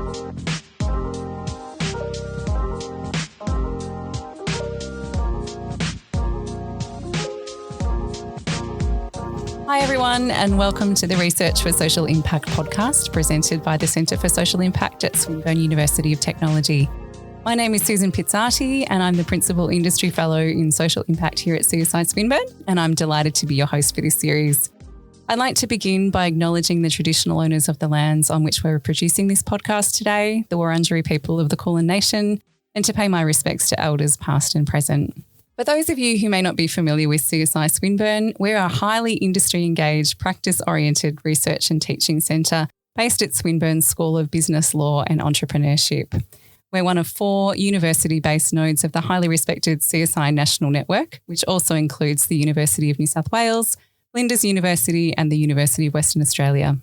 Hi everyone, and welcome to the Research for Social Impact podcast presented by the Centre for Social Impact at Swinburne University of Technology. My name is Susan Pizzati and I'm the Principal Industry Fellow in Social Impact here at CSI Swinburne, and I'm delighted to be your host for this series. I'd like to begin by acknowledging the traditional owners of the lands on which we're producing this podcast today, the Wurundjeri people of the Kulin Nation, and to pay my respects to elders past and present. For those of you who may not be familiar with CSI Swinburne, we're a highly industry-engaged, practice-oriented research and teaching centre based at Swinburne School of Business, Law and Entrepreneurship. We're one of 4 university-based nodes of the highly respected CSI National Network, which also includes the University of New South Wales, Flinders University and the University of Western Australia.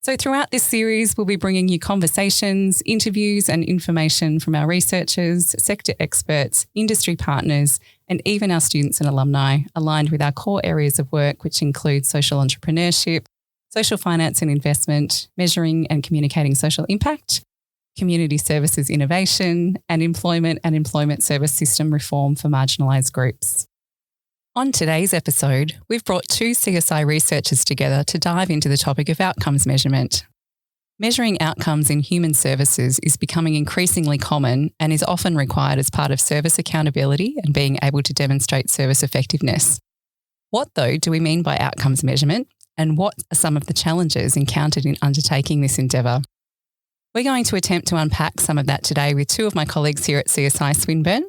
So throughout this series, we'll be bringing you conversations, interviews and information from our researchers, sector experts, industry partners, and even our students and alumni aligned with our core areas of work, which include social entrepreneurship, social finance and investment, measuring and communicating social impact, community services innovation, and employment service system reform for marginalised groups. On today's episode, we've brought 2 CSI researchers together to dive into the topic of outcomes measurement. Measuring outcomes in human services is becoming increasingly common and is often required as part of service accountability and being able to demonstrate service effectiveness. What, though, do we mean by outcomes measurement, and what are some of the challenges encountered in undertaking this endeavour? We're going to attempt to unpack some of that today with 2 of my colleagues here at CSI Swinburne.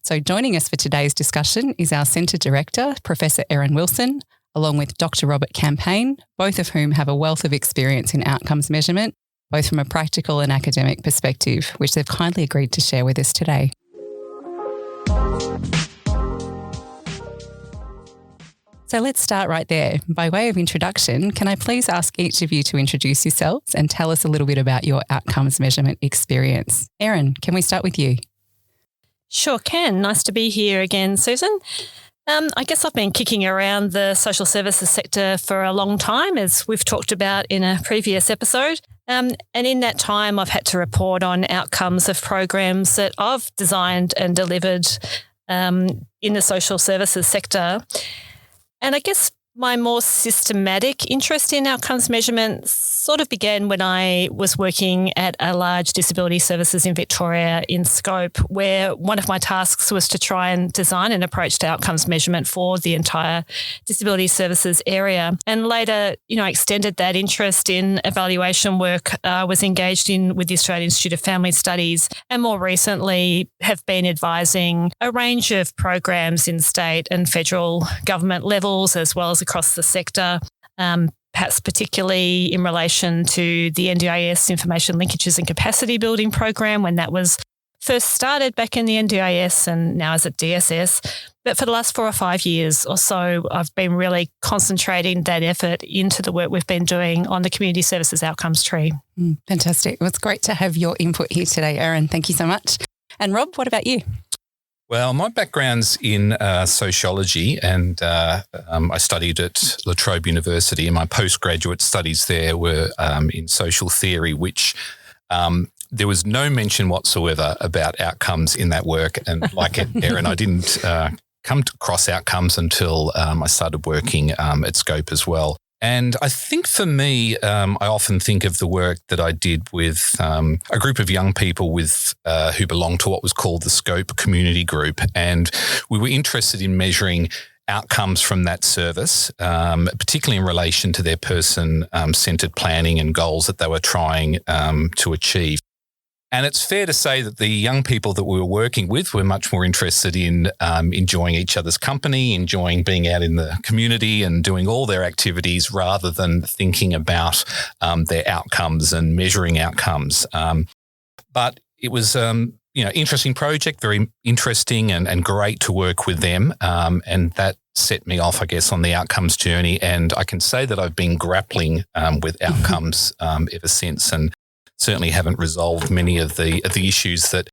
So joining us for today's discussion is our Centre Director, Professor Erin Wilson, along with Dr. Robert Campain, both of whom have a wealth of experience in outcomes measurement, both from a practical and academic perspective, which they've kindly agreed to share with us today. So let's start right there. By way of introduction, can I please ask each of you to introduce yourselves and tell us a little bit about your outcomes measurement experience? Erin, can we start with you? Sure can. Nice to be here again, Susan. I guess I've been kicking around the social services sector for a long time, as we've talked about in a previous episode. And in that time, I've had to report on outcomes of programs that I've designed and delivered in the social services sector. And I guess my more systematic interest in outcomes measurement sort of began when I was working at a large disability services in Victoria in Scope, where one of my tasks was to try and design an approach to outcomes measurement for the entire disability services area. And later, extended that interest in evaluation work I was engaged in with the Australian Institute of Family Studies, and more recently have been advising a range of programs in state and federal government levels, as well as across the sector, perhaps particularly in relation to the NDIS Information Linkages and Capacity Building Program when that was first started back in the NDIS and now is at DSS. But for the last 4 or 5 years or so, I've been really concentrating that effort into the work we've been doing on the Community Services Outcomes Tree. Fantastic. Well, it's great to have your input here today, Erin. Thank you so much. And Rob, what about you? Well, my background's in sociology, and I studied at La Trobe University, and my postgraduate studies there were in social theory, which there was no mention whatsoever about outcomes in that work. And like Erin, I didn't come across outcomes until I started working at Scope as well. And I think for me, I often think of the work that I did with a group of young people who belonged to what was called the Scope Community Group. And we were interested in measuring outcomes from that service, particularly in relation to their person-centred planning and goals that they were trying to achieve. And it's fair to say that the young people that we were working with were much more interested in enjoying each other's company, enjoying being out in the community and doing all their activities rather than thinking about their outcomes and measuring outcomes. But it was, interesting project, very interesting and great to work with them. And that set me off, I guess, on the outcomes journey. And I can say that I've been grappling with outcomes ever since, and certainly haven't resolved many of the issues that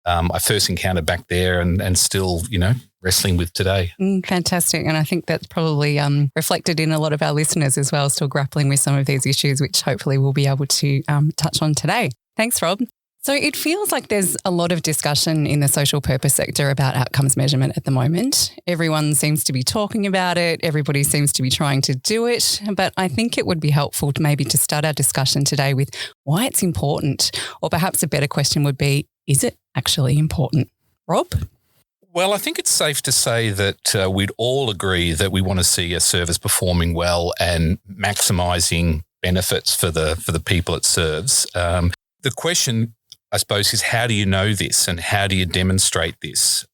I first encountered back there and still, wrestling with today. Fantastic. And I think that's probably reflected in a lot of our listeners as well, still grappling with some of these issues, which hopefully we'll be able to touch on today. Thanks, Rob. So it feels like there's a lot of discussion in the social purpose sector about outcomes measurement at the moment. Everyone seems to be talking about it. Everybody seems to be trying to do it. But I think it would be helpful to start our discussion today with why it's important. Or perhaps a better question would be, is it actually important? Rob? Well, I think it's safe to say that we'd all agree that we want to see a service performing well and maximising benefits for the people it serves. The question, I suppose, is how do you know this and how do you demonstrate this?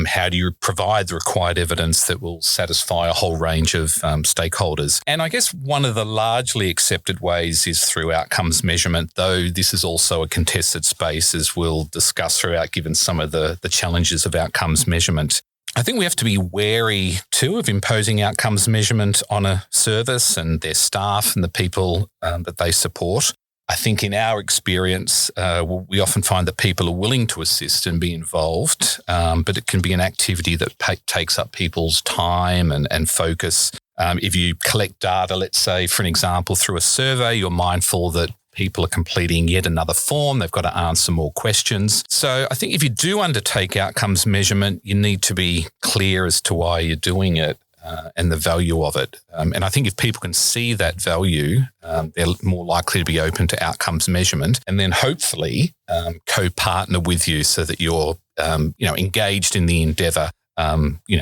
How do you provide the required evidence that will satisfy a whole range of stakeholders? And I guess one of the largely accepted ways is through outcomes measurement, though this is also a contested space, as we'll discuss throughout, given some of the challenges of outcomes measurement. I think we have to be wary too of imposing outcomes measurement on a service and their staff and the people that they support. I think in our experience, we often find that people are willing to assist and be involved, but it can be an activity that takes up people's time and focus. If you collect data, let's say, for an example, through a survey, you're mindful that people are completing yet another form. They've got to answer more questions. So I think if you do undertake outcomes measurement, you need to be clear as to why you're doing it. And the value of it. And I think if people can see that value, they're more likely to be open to outcomes measurement and then hopefully co-partner with you so that you're engaged in the endeavour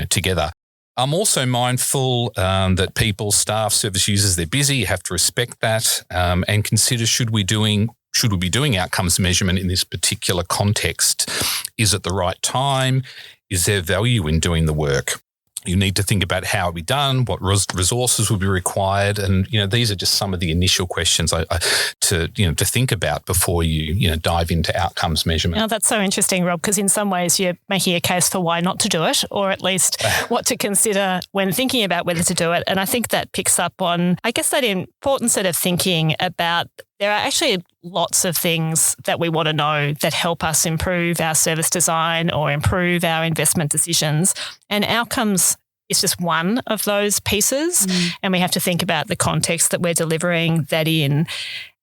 together. I'm also mindful that people, staff, service users, they're busy. You have to respect that and consider should we be doing outcomes measurement in this particular context? Is it the right time? Is there value in doing the work? You need to think about how it be done, what resources will be required, and these are just some of the initial questions to think about before you dive into outcomes measurement. Now, that's so interesting, Rob, because in some ways you're making a case for why not to do it, or at least what to consider when thinking about whether to do it. And I think that picks up on, I guess, that important set of thinking about there are actually lots of things that we want to know that help us improve our service design or improve our investment decisions. And outcomes is just one of those pieces. And we have to think about the context that we're delivering that in.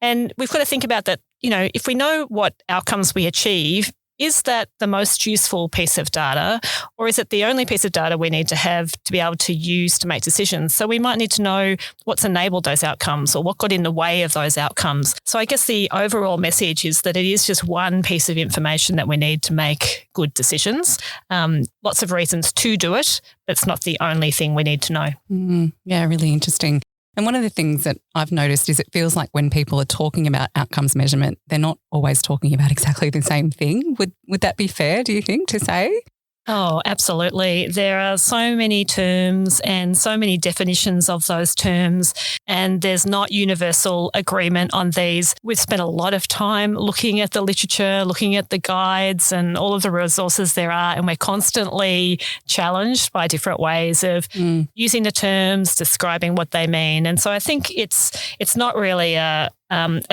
And we've got to think about that, if we know what outcomes we achieve, is that the most useful piece of data, or is it the only piece of data we need to have to be able to use to make decisions? So we might need to know what's enabled those outcomes or what got in the way of those outcomes. So I guess the overall message is that it is just one piece of information that we need to make good decisions. Lots of reasons to do it, but it's not the only thing we need to know. Yeah, really interesting. And one of the things that I've noticed is it feels like when people are talking about outcomes measurement, they're not always talking about exactly the same thing. Would that be fair, do you think, to say? Oh, absolutely. There are so many terms and so many definitions of those terms, and there's not universal agreement on these. We've spent a lot of time looking at the literature, looking at the guides and all of the resources there are, and we're constantly challenged by different ways of using the terms, describing what they mean. And so I think it's not really a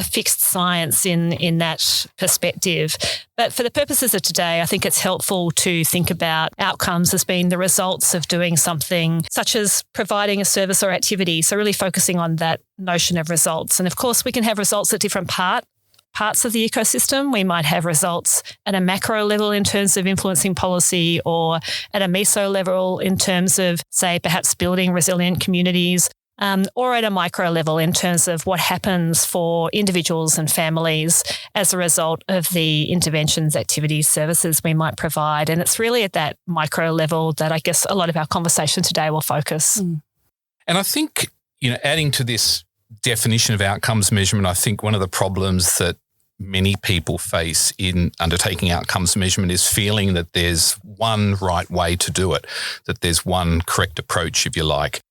fixed science in that perspective. But for the purposes of today, I think it's helpful to think about outcomes as being the results of doing something such as providing a service or activity. So really focusing on that notion of results. And of course, we can have results at different parts of the ecosystem. We might have results at a macro level in terms of influencing policy, or at a meso level in terms of, say, perhaps building resilient communities, or at a micro level in terms of what happens for individuals and families as a result of the interventions, activities, services we might provide. And it's really at that micro level that I guess a lot of our conversation today will focus. And I think, adding to this definition of outcomes measurement, I think one of the problems that many people face in undertaking outcomes measurement is feeling that there's one right way to do it, that there's one correct approach, if you like.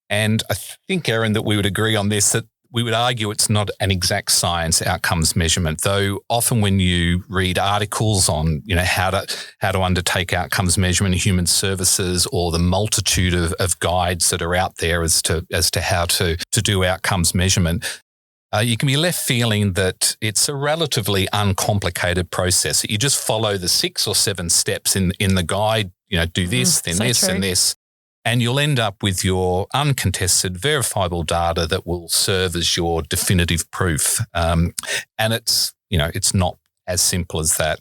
And I think, Erin, that we would agree on this, that we would argue it's not an exact science outcomes measurement, though often when you read articles on, how to undertake outcomes measurement in human services, or the multitude of guides that are out there as to how to do outcomes measurement, you can be left feeling that it's a relatively uncomplicated process. You just follow the 6 or 7 steps in the guide, do this, then this, and this. And you'll end up with your uncontested, verifiable data that will serve as your definitive proof. And it's it's not as simple as that.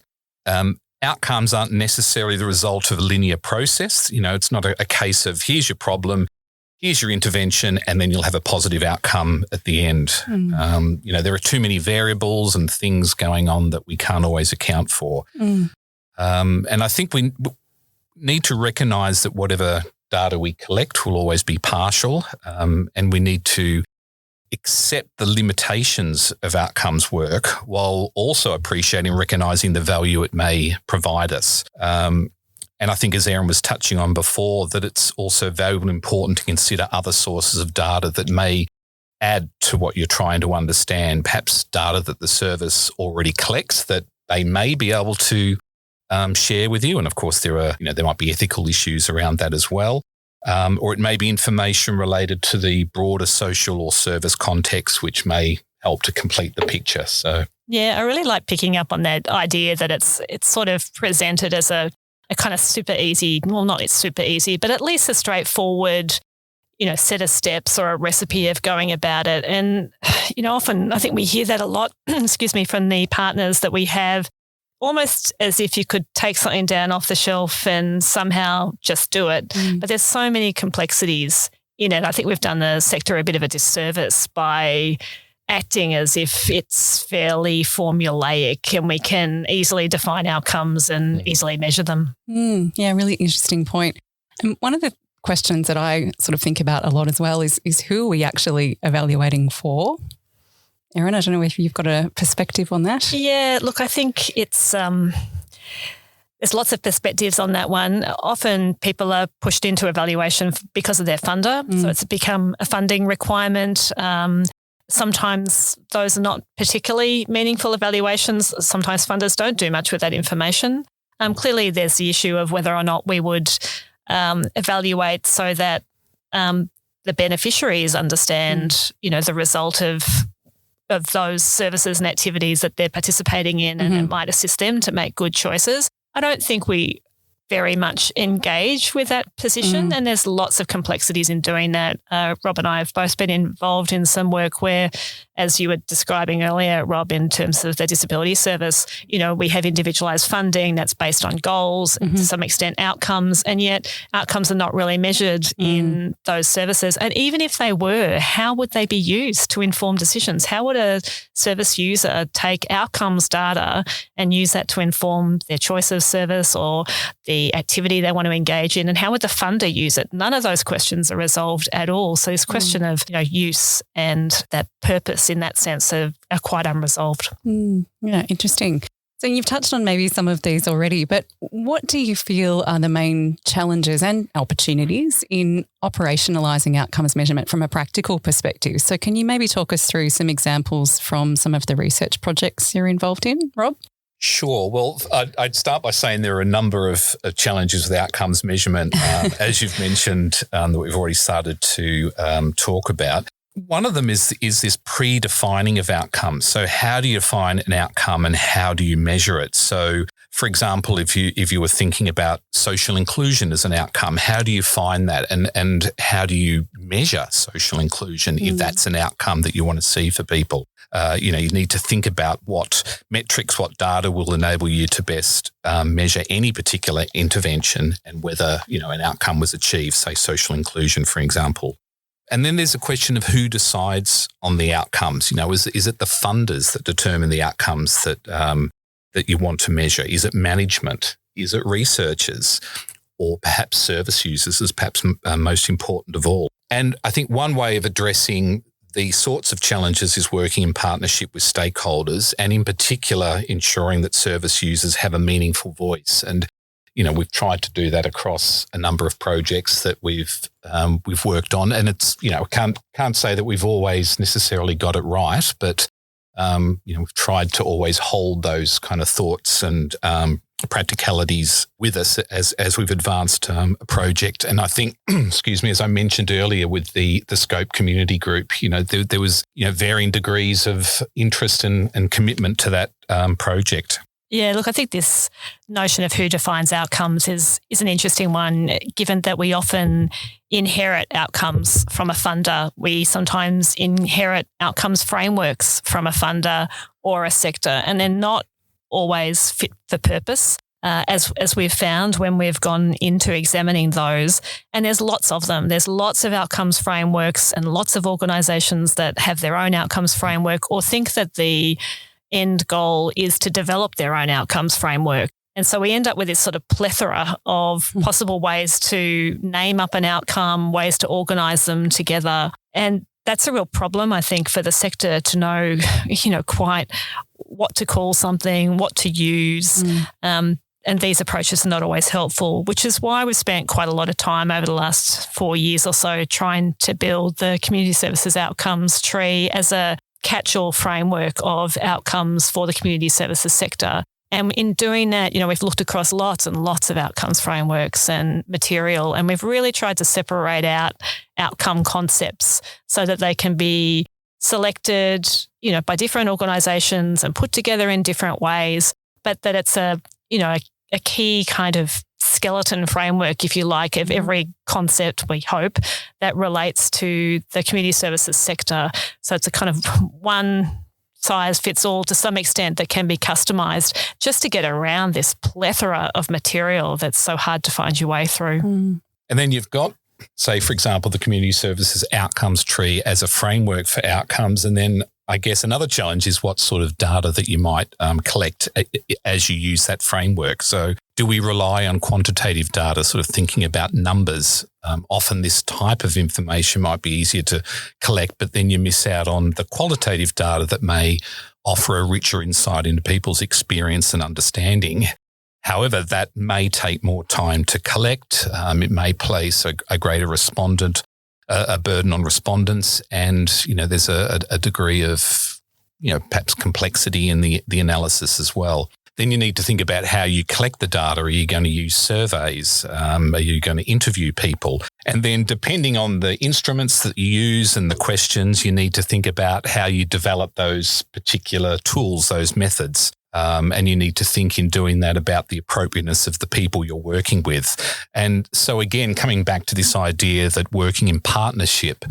Outcomes aren't necessarily the result of a linear process. It's not a case of here's your problem, here's your intervention, and then you'll have a positive outcome at the end. There are too many variables and things going on that we can't always account for. And I think we need to recognise that whatever data we collect will always be partial, and we need to accept the limitations of outcomes work while also appreciating and recognising the value it may provide us. And I think, as Erin was touching on before, that it's also valuable and important to consider other sources of data that may add to what you're trying to understand, perhaps data that the service already collects that they may be able to share with you. And of course, there might be ethical issues around that as well. Or it may be information related to the broader social or service context, which may help to complete the picture. So, yeah, I really like picking up on that idea that it's sort of presented as a kind of super easy, well, not super easy, but at least a straightforward, set of steps or a recipe of going about it. And, often I think we hear that a lot, from the partners that we have, almost as if you could take something down off the shelf and somehow just do it. But there's so many complexities in it. I think we've done the sector a bit of a disservice by acting as if it's fairly formulaic and we can easily define outcomes and easily measure them. Yeah, really interesting point. And one of the questions that I sort of think about a lot as well is who are we actually evaluating for? Erin, I don't know if you've got a perspective on that. Yeah, look, I think it's there's lots of perspectives on that one. Often people are pushed into evaluation because of their funder, so it's become a funding requirement. Sometimes those are not particularly meaningful evaluations. Sometimes funders don't do much with that information. Clearly, there's the issue of whether or not we would evaluate so that the beneficiaries understand, the result of those services and activities that they're participating in, and it might assist them to make good choices. I don't think we very much engage with that position, and there's lots of complexities in doing that. Rob and I have both been involved in some work where, as you were describing earlier, Rob, in terms of the disability service, we have individualised funding that's based on goals and to some extent outcomes, and yet outcomes are not really measured in those services. And even if they were, how would they be used to inform decisions? How would a service user take outcomes data and use that to inform their choice of service or the activity they want to engage in, and how would the funder use it? None of those questions are resolved at all. So this question of use and that purpose in that sense are quite unresolved. Yeah, interesting. So you've touched on maybe some of these already, but what do you feel are the main challenges and opportunities in operationalising outcomes measurement from a practical perspective? So can you maybe talk us through some examples from some of the research projects you're involved in, Rob? Sure. Well, I'd start by saying there are a number of challenges with outcomes measurement, as you've mentioned, that we've already started to talk about. One of them is this predefining of outcomes. So how do you define an outcome and how do you measure it? So, for example, if you were thinking about social inclusion as an outcome, how do you find that and how do you measure social inclusion if that's an outcome that you want to see for people? You need to think about what metrics, what data will enable you to best measure any particular intervention and whether, an outcome was achieved, say social inclusion, for example. And then there's a question of who decides on the outcomes. Is it the funders that determine the outcomes that you want to measure? Is it management? Is it researchers? Or perhaps service users is perhaps most important of all. And I think one way of addressing these sorts of challenges is working in partnership with stakeholders and in particular ensuring that service users have a meaningful voice. And, we've tried to do that across a number of projects that we've worked on. And it's, can't say that we've always necessarily got it right, but, we've tried to always hold those kind of thoughts and practicalities with us as we've advanced a project. And I think, as I mentioned earlier with the Scope community group, there was, varying degrees of interest and commitment to that project. Yeah, look, I think this notion of who defines outcomes is an interesting one, given that we often inherit outcomes from a funder. We sometimes inherit outcomes frameworks from a funder, or a sector, and they're not always fit for purpose. As we've found when we've gone into examining those, and there's lots of them. There's lots of outcomes frameworks and lots of organisations that have their own outcomes framework or think that the end goal is to develop their own outcomes framework. And so we end up with this sort of plethora of possible ways to name up an outcome, ways to organise them together. And that's a real problem, I think, for the sector to know, quite what to call something, what to use. And these approaches are not always helpful, which is why we've spent quite a lot of time over the last 4 years or so trying to build the community services outcomes tree as a catch-all framework of outcomes for the community services sector. And in doing that, we've looked across lots and lots of outcomes frameworks and material, and we've really tried to separate out outcome concepts so that they can be selected, by different organisations and put together in different ways, but that it's a key kind of skeleton framework, if you like, of every concept, we hope, that relates to the community services sector. So it's a kind of one size fits all to some extent that can be customised just to get around this plethora of material that's so hard to find your way through. And then you've got, say, for example, the community services outcomes tree as a framework for outcomes. And then I guess another challenge is what sort of data that you might collect as you use that framework. So do we rely on quantitative data, sort of thinking about numbers? Often this type of information might be easier to collect, but then you miss out on the qualitative data that may offer a richer insight into people's experience and understanding. However, that may take more time to collect. It may place a greater a burden on respondents, and there's a degree of perhaps complexity in the analysis as well. Then you need to think about how you collect the data. Are you going to use surveys? Are you going to interview people? And then depending on the instruments that you use and the questions, you need to think about how you develop those particular tools, those methods. And you need to think in doing that about the appropriateness of the people you're working with. And so again, coming back to this idea that working in partnership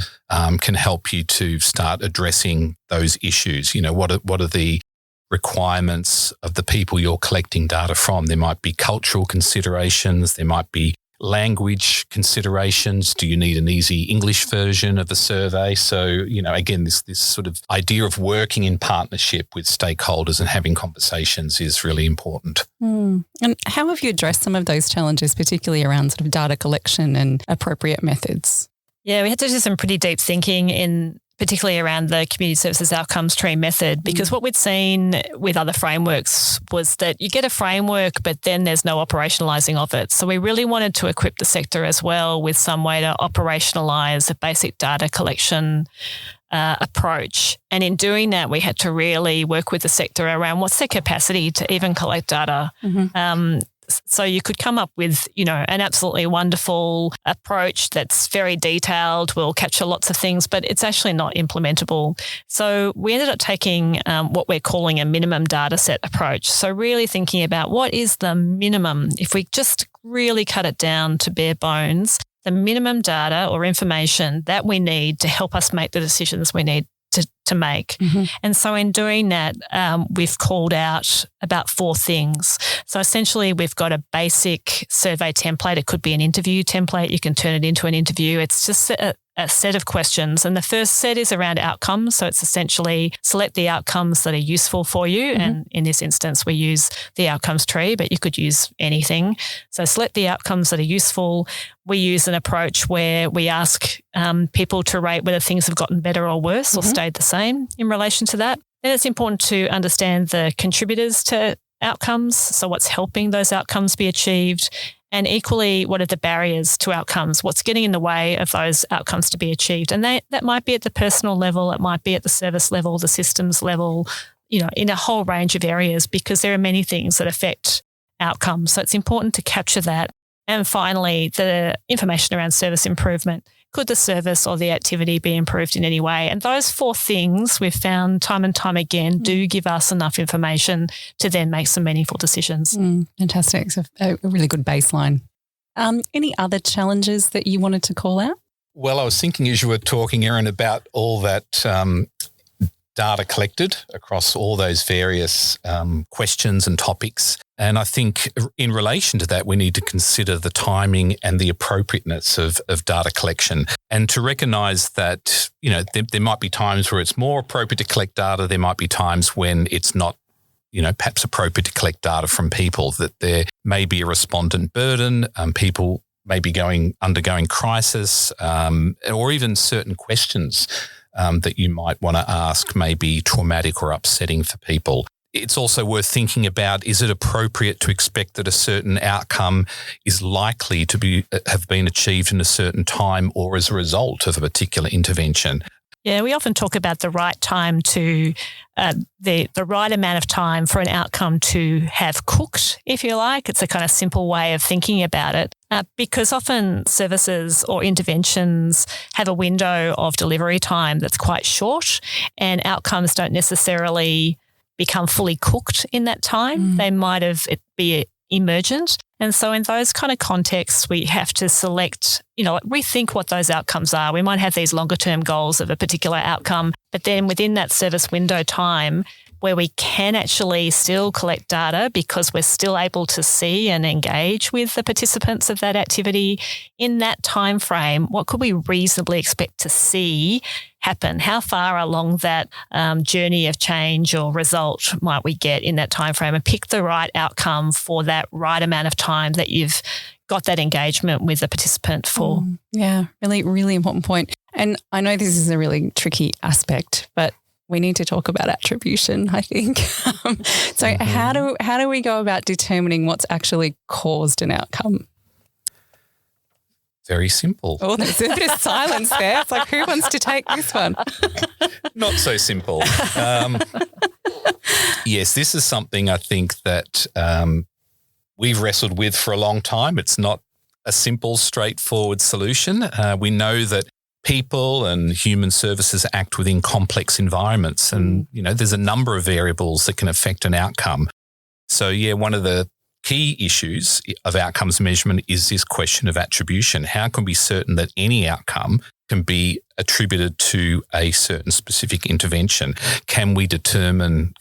can help you to start addressing those issues. What are the requirements of the people you're collecting data from? There might be cultural considerations, there might be language considerations. Do you need an easy English version of a survey? So, again, this sort of idea of working in partnership with stakeholders and having conversations is really important. And how have you addressed some of those challenges, particularly around sort of data collection and appropriate methods? Yeah, we had to do some pretty deep thinking particularly around the community services outcomes tree method, because what we'd seen with other frameworks was that you get a framework, but then there's no operationalising of it. So we really wanted to equip the sector as well with some way to operationalise a basic data collection approach. And in doing that, we had to really work with the sector around what's their capacity to even collect data. So you could come up with, an absolutely wonderful approach that's very detailed, will capture lots of things, but it's actually not implementable. So we ended up taking what we're calling a minimum data set approach. So really thinking about what is the minimum, if we just really cut it down to bare bones, the minimum data or information that we need to help us make the decisions we need to make. And so in doing that, we've called out about 4 things. So essentially we've got a basic survey template. It could be an interview template. You can turn it into an interview. It's just a set of questions. And the first set is around outcomes. So it's essentially select the outcomes that are useful for you. And in this instance, we use the outcomes tree, but you could use anything. So select the outcomes that are useful. We use an approach where we ask people to rate whether things have gotten better or worse or stayed the same in relation to that. Then it's important to understand the contributors to outcomes. So what's helping those outcomes be achieved? And equally, what are the barriers to outcomes? What's getting in the way of those outcomes to be achieved? And that might be at the personal level, it might be at the service level, the systems level, in a whole range of areas, because there are many things that affect outcomes. So it's important to capture that. And finally, the information around service improvement. Could the service or the activity be improved in any way? And those 4 things we've found time and time again do give us enough information to then make some meaningful decisions. Fantastic. So a really good baseline. Any other challenges that you wanted to call out? Well, I was thinking as you were talking, Erin, about all that data collected across all those various questions and topics. And I think in relation to that, we need to consider the timing and the appropriateness of data collection, and to recognise that, there might be times where it's more appropriate to collect data. There might be times when it's not, perhaps appropriate to collect data from people, that there may be a respondent burden, people may be undergoing crisis, or even certain questions that you might want to ask may be traumatic or upsetting for people. It's also worth thinking about, is it appropriate to expect that a certain outcome is likely to have been achieved in a certain time or as a result of a particular intervention? Yeah, we often talk about the right time to, the right amount of time for an outcome to have cooked, if you like. It's a kind of simple way of thinking about it, because often services or interventions have a window of delivery time that's quite short, and outcomes don't necessarily become fully cooked in that time. They might be emergent. And so in those kind of contexts, we have to select, rethink what those outcomes are. We might have these longer term goals of a particular outcome, but then within that service window time where we can actually still collect data because we're still able to see and engage with the participants of that activity in that time frame, what could we reasonably expect to see happen? How far along that journey of change or result might we get in that time frame, and pick the right outcome for that right amount of time that you've got that engagement with the participant for. Yeah, really, really important point. And I know this is a really tricky aspect, but we need to talk about attribution, I think. So how do we go about determining what's actually caused an outcome? Very simple. Oh, there's a bit of silence there. It's like, who wants to take this one? Not so simple. Yes, this is something I think that we've wrestled with for a long time. It's not a simple, straightforward solution. We know that people and human services act within complex environments, and, there's a number of variables that can affect an outcome. So, one of the key issues of outcomes measurement is this question of attribution. How can we be certain that any outcome can be attributed to a certain specific intervention? Can we determine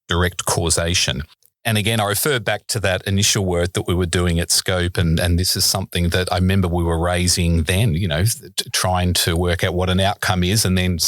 direct causation? And again, I refer back to that initial work that we were doing at Scope, and this is something that I remember we were raising then, trying to work out what an outcome is, and then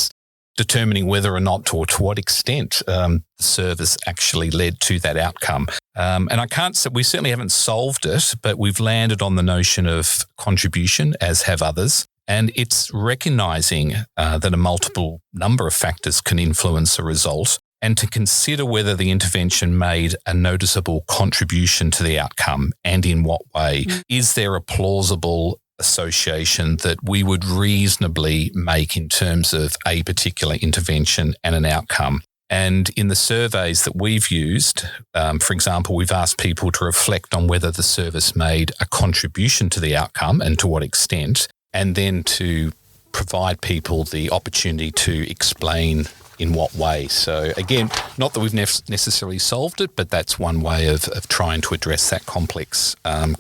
determining whether or not, or to what extent, the service actually led to that outcome. And I can't say, we certainly haven't solved it, but we've landed on the notion of contribution, as have others. And it's recognising that a multiple number of factors can influence a result, and to consider whether the intervention made a noticeable contribution to the outcome, and in what way. Is there a plausible association that we would reasonably make in terms of a particular intervention and an outcome? And in the surveys that we've used, for example, we've asked people to reflect on whether the service made a contribution to the outcome and to what extent, and then to provide people the opportunity to explain in what way. So again, not that we've necessarily solved it, but that's one way of trying to address that complex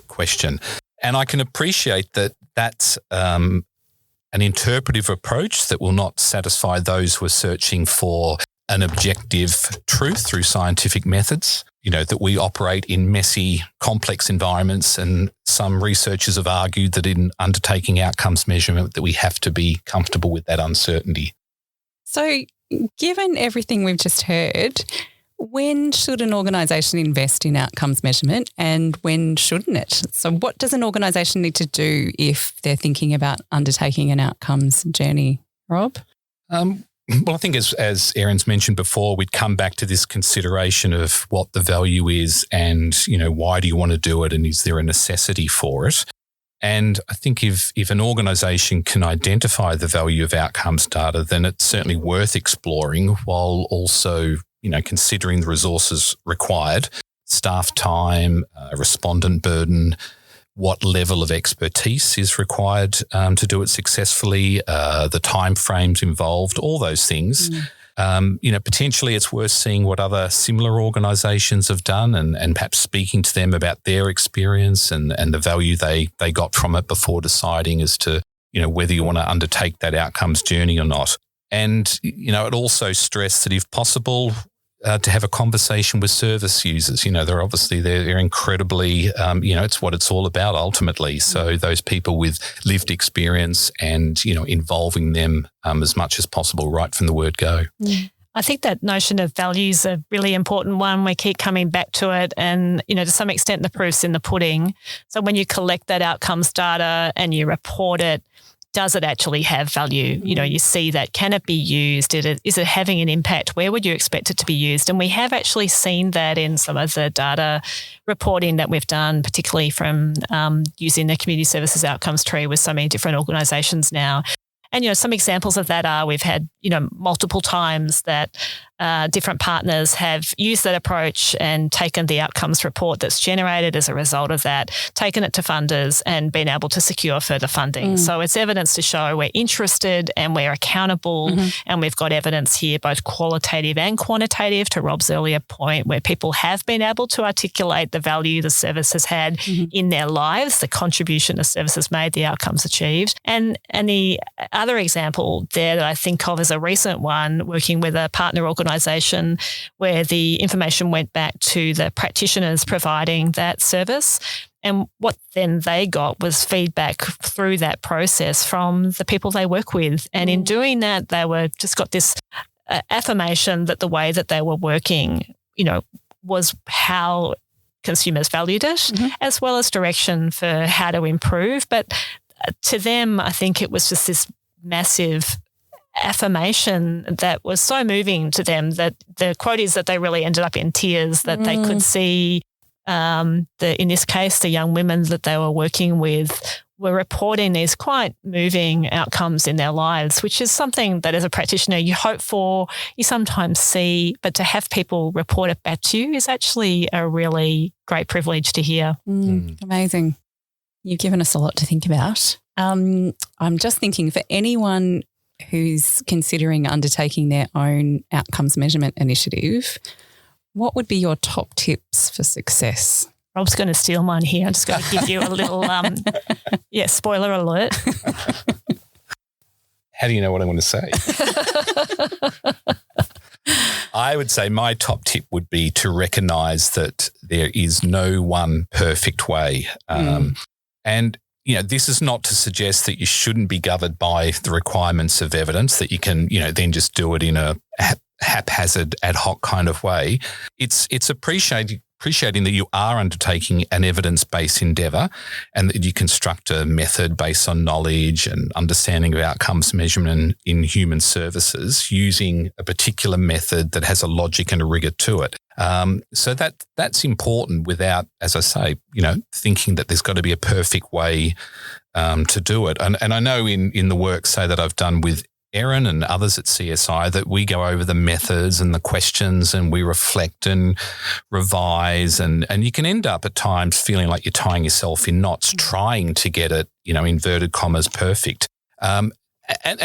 question. And I can appreciate that that's an interpretive approach that will not satisfy those who are searching for an objective truth through scientific methods, that we operate in messy, complex environments, and some researchers have argued that in undertaking outcomes measurement that we have to be comfortable with that uncertainty. So given everything we've just heard, when should an organisation invest in outcomes measurement, and when shouldn't it? So what does an organisation need to do if they're thinking about undertaking an outcomes journey, Rob? Well, I think as Erin's mentioned before, we'd come back to this consideration of what the value is, and, why do you want to do it, and is there a necessity for it? And I think if an organisation can identify the value of outcomes data, then it's certainly worth exploring, while also, considering the resources required, staff time, respondent burden, what level of expertise is required to do it successfully, the time frames involved, all those things. Potentially it's worth seeing what other similar organisations have done, and perhaps speaking to them about their experience and the value they got from it before deciding as to, whether you want to undertake that outcomes journey or not. And, it also stressed that if possible, to have a conversation with service users. They're incredibly, it's what it's all about ultimately. So those people with lived experience and, involving them as much as possible right from the word go. I think that notion of value is a really important one. We keep coming back to it and, to some extent the proof's in the pudding. So when you collect that outcomes data and you report it, does it actually have value? You see that. Can it be used? Is it having an impact? Where would you expect it to be used? And we have actually seen that in some of the data reporting that we've done, particularly from using the community services outcomes tree with so many different organisations now. And, some examples of that are we've had, multiple times that different partners have used that approach and taken the outcomes report that's generated as a result of that, taken it to funders and been able to secure further funding. So it's evidence to show we're interested and we're accountable and we've got evidence here, both qualitative and quantitative, to Rob's earlier point, where people have been able to articulate the value the service has had in their lives, the contribution the service has made, the outcomes achieved. And the other example there that I think of is a recent one, working with a partner organisation where the information went back to the practitioners providing that service. And what then they got was feedback through that process from the people they work with. And in doing that, they just got this affirmation that the way that they were working, was how consumers valued it, as well as direction for how to improve. But to them, I think it was just this massive affirmation that was so moving to them that the quote is that they really ended up in tears, that they could see in this case, the young women that they were working with were reporting these quite moving outcomes in their lives, which is something that as a practitioner you hope for, you sometimes see, but to have people report it back to you is actually a really great privilege to hear. Amazing. You've given us a lot to think about. I'm just thinking, for anyone who's considering undertaking their own outcomes measurement initiative, what would be your top tips for success? Rob's going to steal mine here. I'm just going to give you a little, spoiler alert. How do you know what I'm going to say? I would say my top tip would be to recognise that there is no one perfect way. And this is not to suggest that you shouldn't be governed by the requirements of evidence, that you can, then just do it in a haphazard, ad hoc kind of way. It's appreciating that you are undertaking an evidence-based endeavour and that you construct a method based on knowledge and understanding of outcomes measurement in human services using a particular method that has a logic and a rigour to it. So that's important without, as I say, thinking that there's got to be a perfect way to do it. And I know in the work, say, that I've done with Erin and others at CSI, that we go over the methods and the questions and we reflect and revise, and you can end up at times feeling like you're tying yourself in knots trying to get it, inverted commas, perfect. And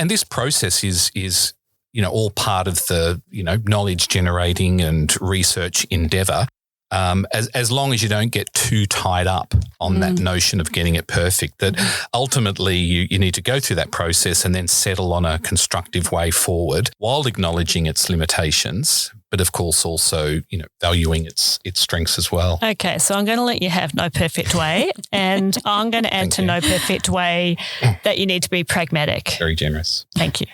this process is all part of the, knowledge generating and research endeavour. As long as you don't get too tied up on that notion of getting it perfect, that ultimately you need to go through that process and then settle on a constructive way forward while acknowledging its limitations, but of course also, valuing its strengths as well. Okay, so I'm going to let you have no perfect way, and I'm going to add to no perfect way that you need to be pragmatic. Very generous. Thank you.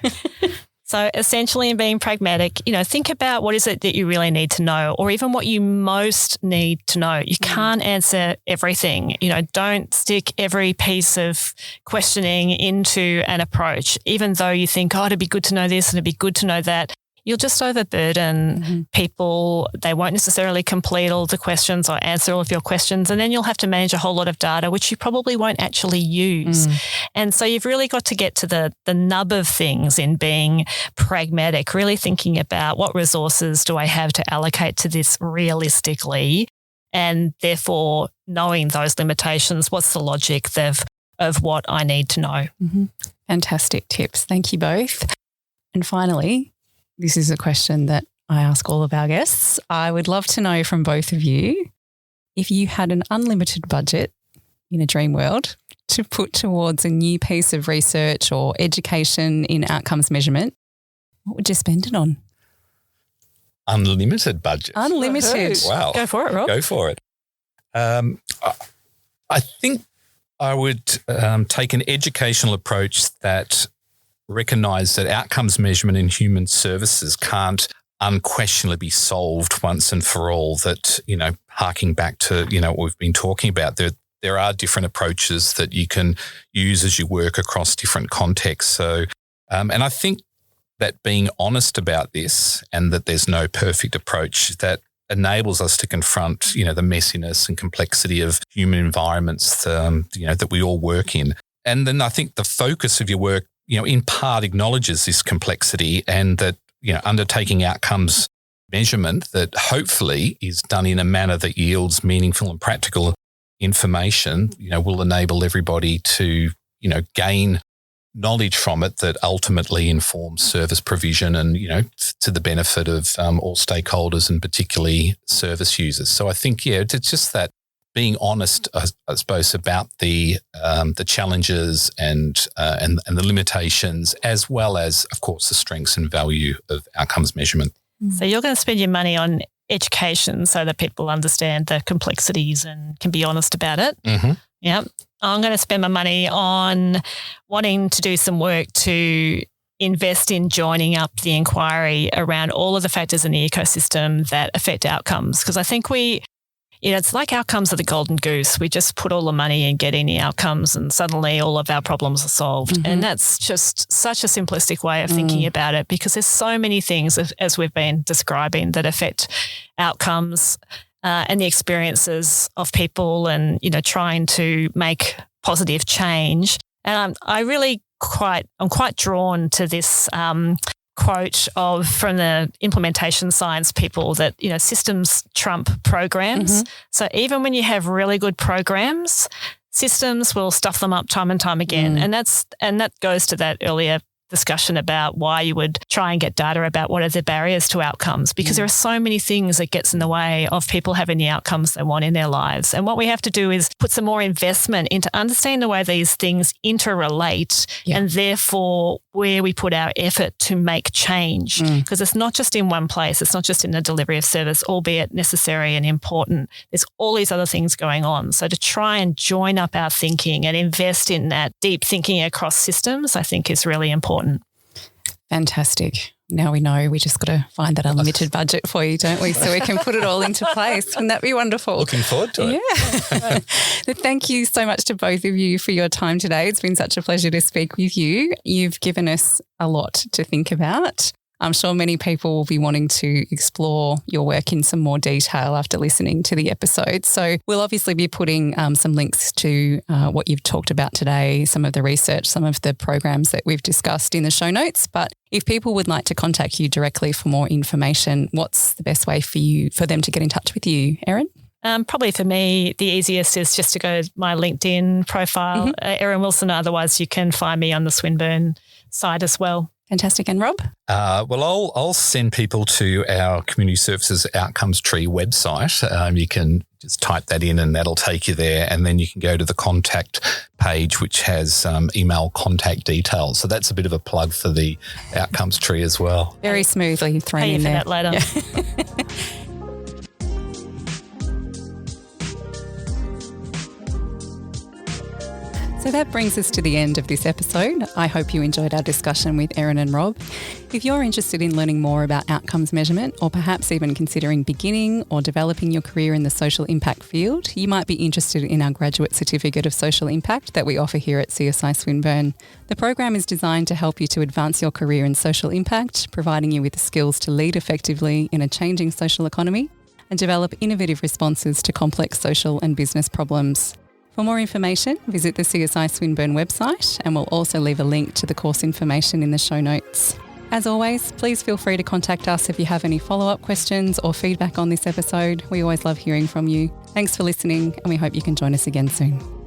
So essentially, in being pragmatic, think about what is it that you really need to know, or even what you most need to know. You can't answer everything. Don't stick every piece of questioning into an approach, even though you think, it'd be good to know this and it'd be good to know that. You'll just overburden people. They won't necessarily complete all the questions or answer all of your questions. And then you'll have to manage a whole lot of data, which you probably won't actually use. And so you've really got to get to the nub of things in being pragmatic, really thinking about what resources do I have to allocate to this realistically, and therefore knowing those limitations, what's the logic of what I need to know. Fantastic tips. Thank you both. And finally, this is a question that I ask all of our guests. I would love to know from both of you, if you had an unlimited budget in a dream world to put towards a new piece of research or education in outcomes measurement, What would you spend it on? Unlimited budget. Unlimited. Wow. Go for it, Rob. Go for it. I think I would take an educational approach that recognise that outcomes measurement in human services can't unquestionably be solved once and for all. That, harking back to, what we've been talking about, there are different approaches that you can use as you work across different contexts. So, and I think that being honest about this and that there's no perfect approach that enables us to confront, the messiness and complexity of human environments, that we all work in. And then I think the focus of your work, in part acknowledges this complexity and that, undertaking outcomes measurement that hopefully is done in a manner that yields meaningful and practical information, will enable everybody to, gain knowledge from it that ultimately informs service provision and, to the benefit of all stakeholders and particularly service users. So I think, it's just that being honest, I suppose, about the challenges and the limitations, as well as, of course, the strengths and value of outcomes measurement. So you're going to spend your money on education so that people understand the complexities and can be honest about it. Mm-hmm. Yeah. I'm going to spend my money on wanting to do some work to invest in joining up the inquiry around all of the factors in the ecosystem that affect outcomes. Because I think it's like outcomes are the golden goose. We just put all the money in getting the outcomes and suddenly all of our problems are solved. Mm-hmm. And that's just such a simplistic way of thinking about it, because there's so many things, as we've been describing, that affect outcomes and the experiences of people and, trying to make positive change. And I'm quite drawn to this quote from the implementation science people that, systems trump programs. Mm-hmm. So even when you have really good programs, systems will stuff them up time and time again. And that goes to that earlier discussion about why you would try and get data about what are the barriers to outcomes, because there are so many things that gets in the way of people having the outcomes they want in their lives. And what we have to do is put some more investment into understanding the way these things interrelate and therefore where we put our effort to make change, because it's not just in one place. It's not just in the delivery of service, albeit necessary and important. There's all these other things going on. So to try and join up our thinking and invest in that deep thinking across systems, I think is really important. Fantastic. Now we know we just got to find that unlimited budget for you, don't we? So we can put it all into place. Wouldn't that be wonderful? Looking forward to it. Yeah. Thank you so much to both of you for your time today. It's been such a pleasure to speak with you. You've given us a lot to think about. I'm sure many people will be wanting to explore your work in some more detail after listening to the episode. So we'll obviously be putting some links to what you've talked about today, some of the research, some of the programs that we've discussed in the show notes. But if people would like to contact you directly for more information, what's the best way for them to get in touch with you, Erin? Probably for me, the easiest is just to go to my LinkedIn profile, Erin Wilson. Otherwise, you can find me on the Swinburne site as well. Fantastic. And Rob? Well, I'll send people to our Community Services Outcomes Tree website. You can just type that in and that'll take you there. And then you can go to the contact page, which has email contact details. So that's a bit of a plug for the Outcomes Tree as well. Very smoothly thrown in there. Pay you for that later. Yeah. So that brings us to the end of this episode. I hope you enjoyed our discussion with Erin and Rob. If you're interested in learning more about outcomes measurement, or perhaps even considering beginning or developing your career in the social impact field, you might be interested in our Graduate Certificate of Social Impact that we offer here at CSI Swinburne. The program is designed to help you to advance your career in social impact, providing you with the skills to lead effectively in a changing social economy and develop innovative responses to complex social and business problems. For more information, visit the CSI Swinburne website, and we'll also leave a link to the course information in the show notes. As always, please feel free to contact us if you have any follow-up questions or feedback on this episode. We always love hearing from you. Thanks for listening, and we hope you can join us again soon.